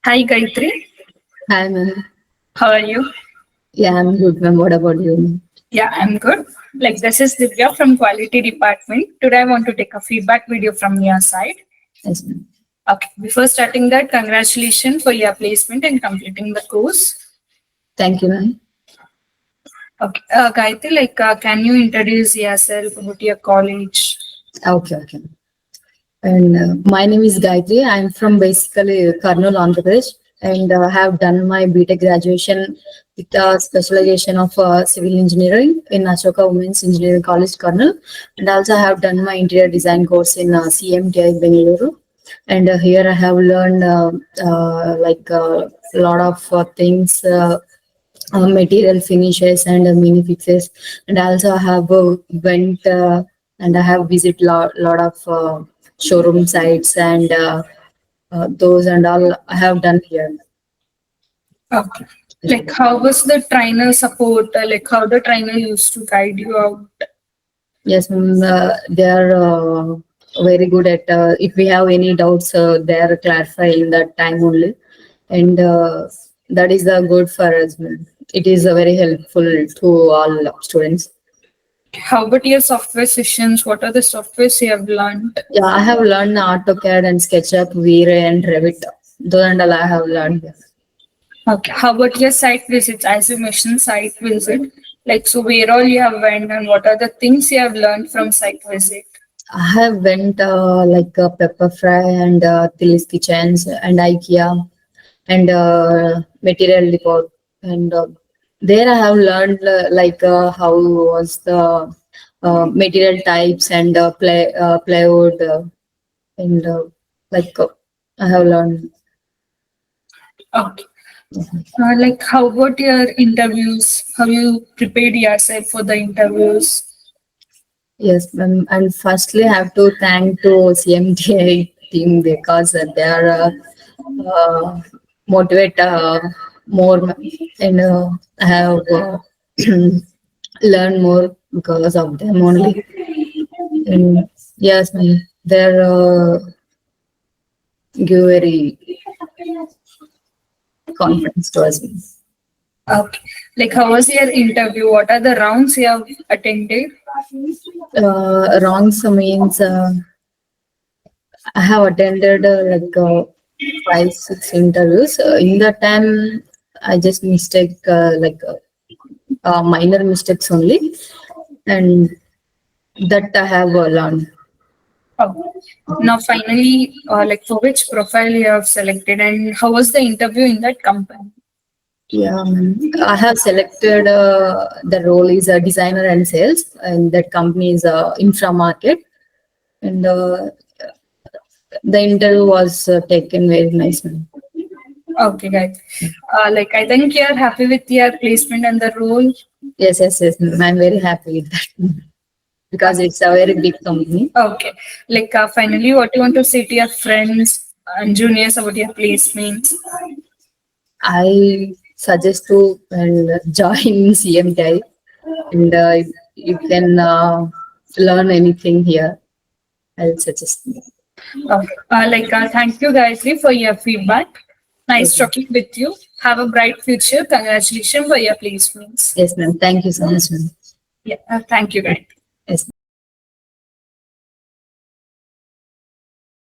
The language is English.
Hi Gayatri, Hi, ma'am. how are you? Yeah, I'm good, ma'am. What about you, ma'am? Yeah, I'm good. Like this is Divya from Quality Department. Today I want to take a feedback video from your side. Yes, ma'am. Okay, before starting that, congratulations for your placement and completing the course. Thank you, ma'am. Okay, Gayatri, can you introduce yourself about your college? Okay. And my name is Gayatri. I'm from basically Karnool, Andhra Pradesh, and have done my BTech graduation with a specialization of civil engineering in Ashoka Women's Engineering College, Karnool, and also have done my interior design course in CMTI, Bengaluru. And here I have learned a lot of things. Material finishes and mini fixes, and also I have went and I have visit lot of showroom sites and those and all I have done here. Okay. Like how was the trainer support? Like how the trainer used to guide you out? Yes, they are very good at if we have any doubts, they are clarifying that time only, and that is good for us, ma'am. It is very helpful to all students. How about your software sessions? What are the softwares you have learned? Yeah, I have learned AutoCAD and SketchUp, V-Ray and Revit. Those and all I have learned. Okay. How about your site visits? As you mentioned, site visit. Like, so where all you have went and what are the things you have learned from site visit? I have went Pepper Fry and Tilly's Kitchens and IKEA and Material Depot. And there I have learned how was the material types and plywood and like uh, I have learned. Okay. Like, how about your interviews? How you prepared yourself for the interviews? Yes, and firstly, I have to thank to CMTI team because they are uh, motivate more and I have learned more because of them only. And yes, ma'am, they're give very confidence to us. Okay. Like, how was your interview? What are the rounds you have attended? Wrongs means I have attended 5, 6 interviews. In that time, I just mistake minor mistakes only, and that I have learned. Oh. Now, finally, like, for which profile you have selected and how was the interview in that company? Yeah, I have selected the role is a designer and sales, and that company is infra market, and the interview was taken very nicely. Okay, guys. Like, I think you are happy with your placement and the role. Yes. I'm very happy with that because it's a very big company. Okay. Like, finally, what you want to say to your friends and juniors about your placements? I suggest to and join CMTI, and you can learn anything here. I'll suggest. Okay. Thank you, Gayatri, for your feedback. Nice Okay. talking with you. Have a bright future. Congratulations for your placements. Yes, ma'am. Thank you so much, ma'am. Yeah. Thank you, Gayatri.